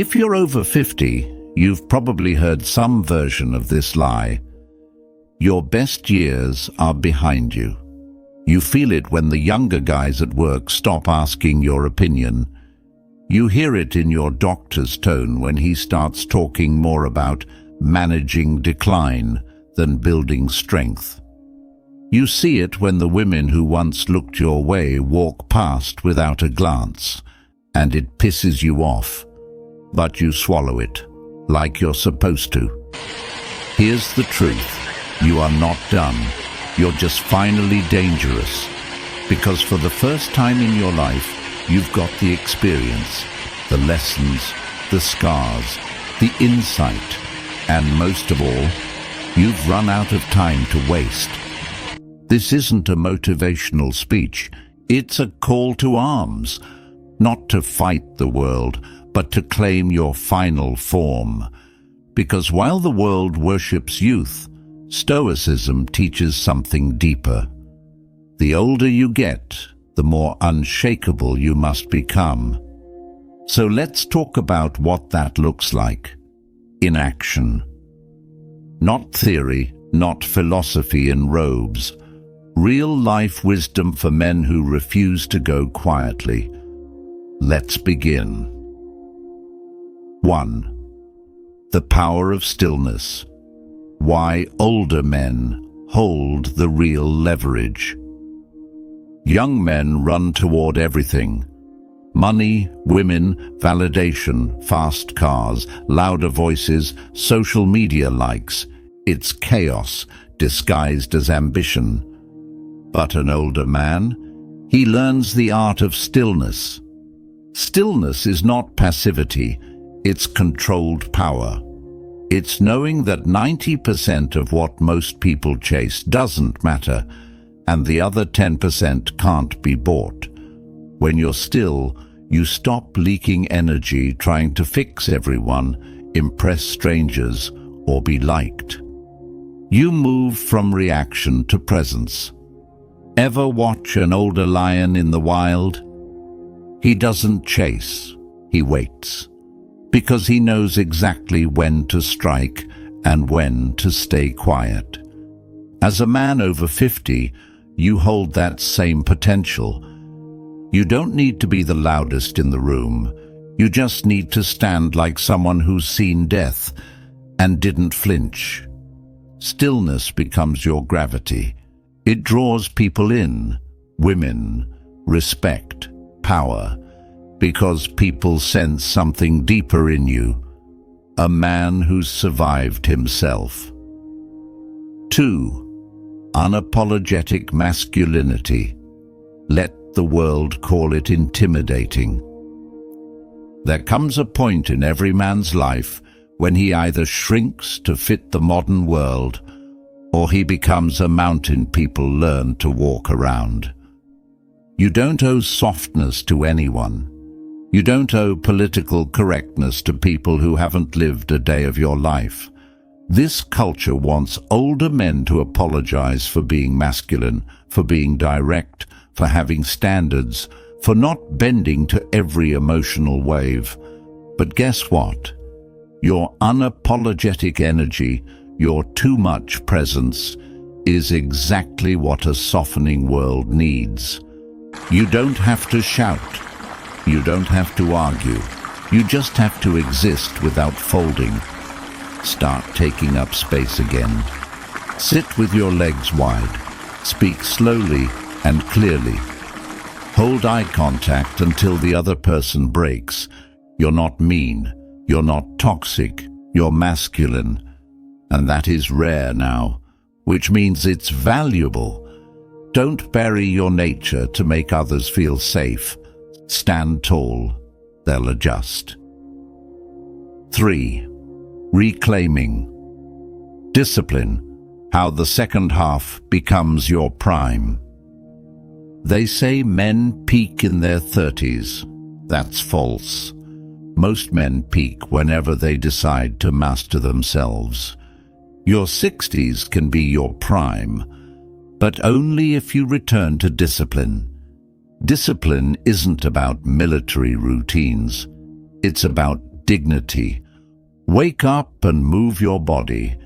If you're over 50, you've probably heard some version of this lie. Your best years are behind you. You feel it when the younger guys at work stop asking your opinion. You hear it in your doctor's tone when he starts talking more about managing decline than building strength. You see it when the women who once looked your way walk past without a glance, and it pisses you off, but you swallow it, like you're supposed to. Here's the truth. You are not done. You're just finally dangerous. Because for the first time in your life, you've got the experience, the lessons, the scars, the insight, and most of all, you've run out of time to waste. This isn't a motivational speech. It's a call to arms, not to fight the world, but to claim your final form. Because while the world worships youth, Stoicism teaches something deeper. The older you get, the more unshakable you must become. So let's talk about what that looks like in action. Not theory, not philosophy in robes. Real-life wisdom for men who refuse to go quietly. Let's begin. 1. The power of stillness. Why older men hold the real leverage. Young men run toward everything. Money, women, validation, fast cars, louder voices, social media likes. It's chaos disguised as ambition. But an older man, he learns the art of stillness. Stillness is not passivity, it's controlled power. It's knowing that 90% of what most people chase doesn't matter, and the other 10% can't be bought. When you're still, you stop leaking energy trying to fix everyone, impress strangers, or be liked. You move from reaction to presence. Ever watch an older lion in the wild? He doesn't chase, he waits, because he knows exactly when to strike and when to stay quiet. As a man over 50, you hold that same potential. You don't need to be the loudest in the room. You just need to stand like someone who's seen death and didn't flinch. Stillness becomes your gravity. It draws people in, women, respect, power, because people sense something deeper in you, a man who's survived himself. 2. Unapologetic masculinity. Let the world call it intimidating. There comes a point in every man's life when he either shrinks to fit the modern world or he becomes a mountain people learn to walk around. You don't owe softness to anyone. You don't owe political correctness to people who haven't lived a day of your life. This culture wants older men to apologize for being masculine, for being direct, for having standards, for not bending to every emotional wave. But guess what? Your unapologetic energy, your too much presence, is exactly what a softening world needs. You don't have to shout. You don't have to argue. You just have to exist without folding. Start taking up space again. Sit with your legs wide. Speak slowly and clearly. Hold eye contact until the other person breaks. You're not mean. You're not toxic. You're masculine. And that is rare now, which means it's valuable. Don't bury your nature to make others feel safe. Stand tall. They'll adjust. 3. Reclaiming. Discipline. How the second half becomes your prime. They say men peak in their 30s. That's false. Most men peak whenever they decide to master themselves. Your 60s can be your prime, but only if you return to discipline. Discipline isn't about military routines. It's about dignity. Wake up and move your body.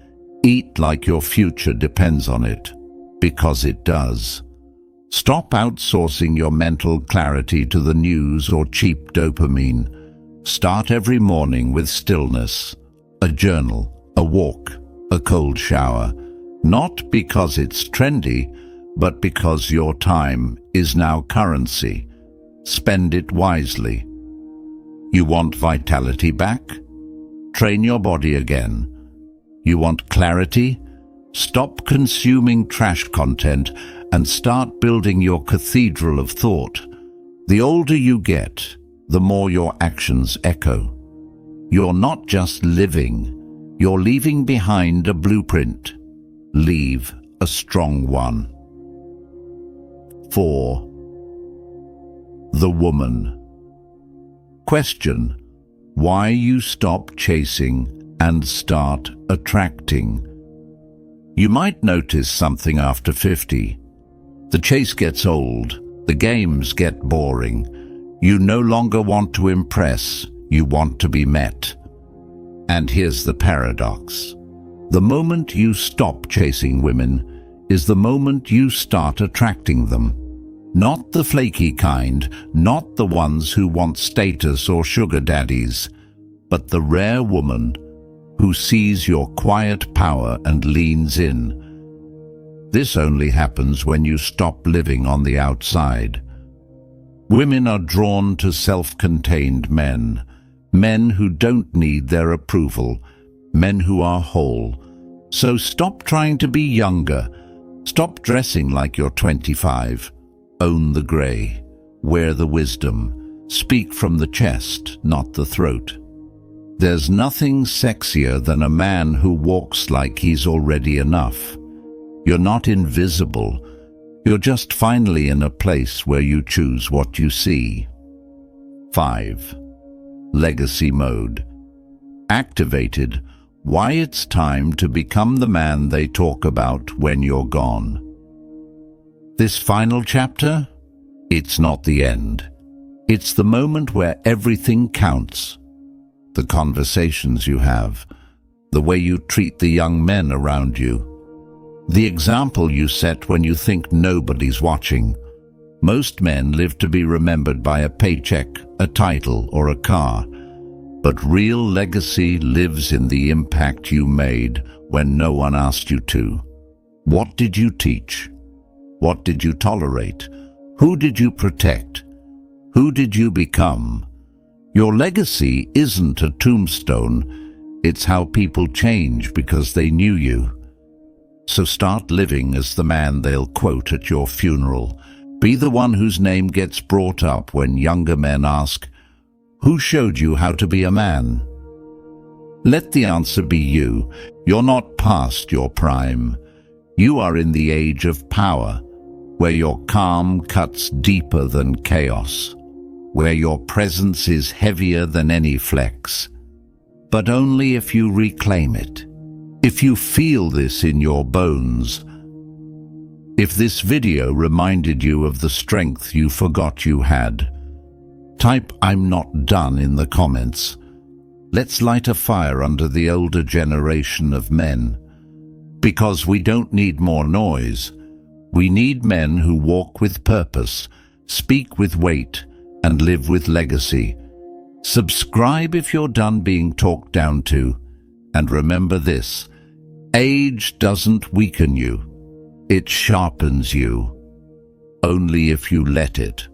Eat like your future depends on it, because it does. Stop outsourcing your mental clarity to the news or cheap dopamine. Start every morning with stillness, a journal, a walk, a cold shower. Not because it's trendy, but because your time is now currency. Spend it wisely. You want vitality back? Train your body again. You want clarity? Stop consuming trash content and start building your cathedral of thought. The older you get, the more your actions echo. You're not just living, you're leaving behind a blueprint. Leave a strong one. 4. The woman. Question: why you stop chasing and start attracting. You might notice something after 50. The chase gets old, the games get boring. You no longer want to impress, you want to be met. And here's the paradox. The moment you stop chasing women is the moment you start attracting them. Not the flaky kind, not the ones who want status or sugar daddies, but the rare woman who sees your quiet power and leans in. This only happens when you stop living on the outside. Women are drawn to self-contained men, men who don't need their approval, men who are whole. So stop trying to be younger. Stop dressing like you're 25. Own the grey. Wear the wisdom. Speak from the chest, not the throat. There's nothing sexier than a man who walks like he's already enough. You're not invisible. You're just finally in a place where you choose what you see. 5. Legacy mode. Activated. Why it's time to become the man they talk about when you're gone. This final chapter? It's not the end. It's the moment where everything counts. The conversations you have, the way you treat the young men around you, the example you set when you think nobody's watching. Most men live to be remembered by a paycheck, a title, or a car. But real legacy lives in the impact you made when no one asked you to. What did you teach? What did you tolerate? Who did you protect? Who did you become? Your legacy isn't a tombstone. It's how people change because they knew you. So start living as the man they'll quote at your funeral. Be the one whose name gets brought up when younger men ask, "Who showed you how to be a man?" Let the answer be you. You're not past your prime. You are in the age of power, where your calm cuts deeper than chaos, where your presence is heavier than any flex. But only if you reclaim it. If you feel this in your bones. If this video reminded you of the strength you forgot you had, type "I'm not done" in the comments. Let's light a fire under the older generation of men. Because we don't need more noise. We need men who walk with purpose, speak with weight, and live with legacy. Subscribe if you're done being talked down to. And remember this, age doesn't weaken you. It sharpens you. Only if you let it.